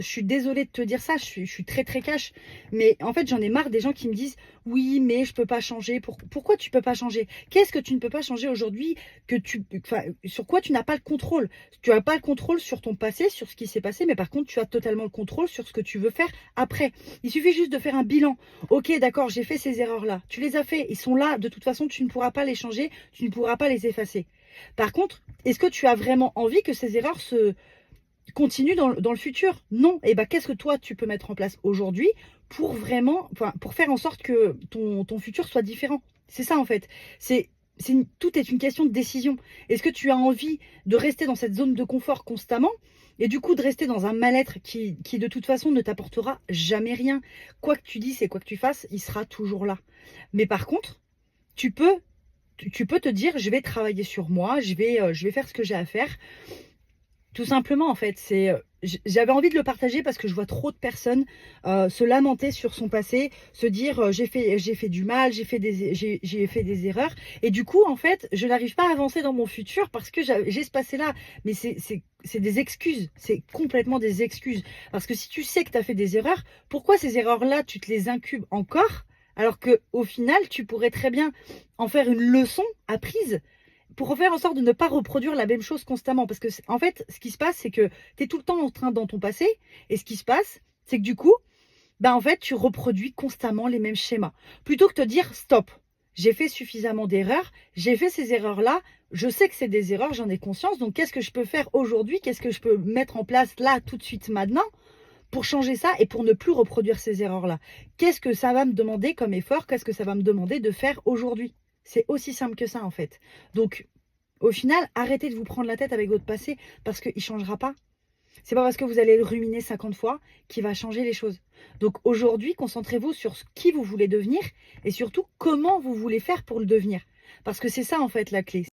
je suis désolée de te dire ça, je suis très très cash, mais en fait j'en ai marre des gens qui me disent oui mais je peux pas changer. Pourquoi tu peux pas changer? Qu'est-ce que tu ne peux pas changer aujourd'hui enfin, sur quoi tu n'as pas le contrôle? Tu n'as pas le contrôle sur ton passé, sur ce qui s'est passé, mais par contre tu as totalement le contrôle sur ce que tu veux faire après. Il suffit juste de faire un bilan. Ok, d'accord, j'ai fait ces erreurs-là. Tu les as fait, ils sont là. De toute façon, tu ne pourras pas les changer, tu ne pourras pas les effacer. Par contre, est-ce que tu as vraiment envie que ces erreurs se continuent dans le futur? Non. Et ben, qu'est-ce que toi, tu peux mettre en place aujourd'hui pour vraiment, enfin, pour faire en sorte que ton futur soit différent? C'est ça, en fait. Tout est une question de décision. Est-ce que tu as envie de rester dans cette zone de confort constamment et du coup de rester dans un mal-être qui de toute façon ne t'apportera jamais rien? Quoi que tu dises et quoi que tu fasses, il sera toujours là. Mais par contre, tu peux, tu peux te dire, je vais travailler sur moi, je vais faire ce que j'ai à faire. Tout simplement, en fait, j'avais envie de le partager parce que je vois trop de personnes se lamenter sur son passé, se dire j'ai fait du mal, j'ai fait des erreurs, et du coup, en fait, je n'arrive pas à avancer dans mon futur parce que j'ai ce passé-là. Mais c'est des excuses, c'est complètement des excuses. Parce que si tu sais que tu as fait des erreurs, pourquoi ces erreurs-là, tu te les incubes encore, alors que au final, tu pourrais très bien en faire une leçon apprise pour faire en sorte de ne pas reproduire la même chose constamment. Parce que, en fait, ce qui se passe, c'est que tu es tout le temps en train dans ton passé. Et ce qui se passe, c'est que du coup, bah, en fait, tu reproduis constamment les mêmes schémas. Plutôt que de te dire, stop, j'ai fait suffisamment d'erreurs, j'ai fait ces erreurs-là, je sais que c'est des erreurs, j'en ai conscience. Donc, qu'est-ce que je peux faire aujourd'hui? Qu'est-ce que je peux mettre en place là, tout de suite, maintenant, pour changer ça et pour ne plus reproduire ces erreurs-là? Qu'est-ce que ça va me demander comme effort? Qu'est-ce que ça va me demander de faire aujourd'hui? C'est aussi simple que ça, en fait. Donc, au final, arrêtez de vous prendre la tête avec votre passé parce qu'il ne changera pas. C'est pas parce que vous allez le ruminer 50 fois qu'il va changer les choses. Donc aujourd'hui, concentrez-vous sur qui vous voulez devenir et surtout comment vous voulez faire pour le devenir. Parce que c'est ça en fait la clé.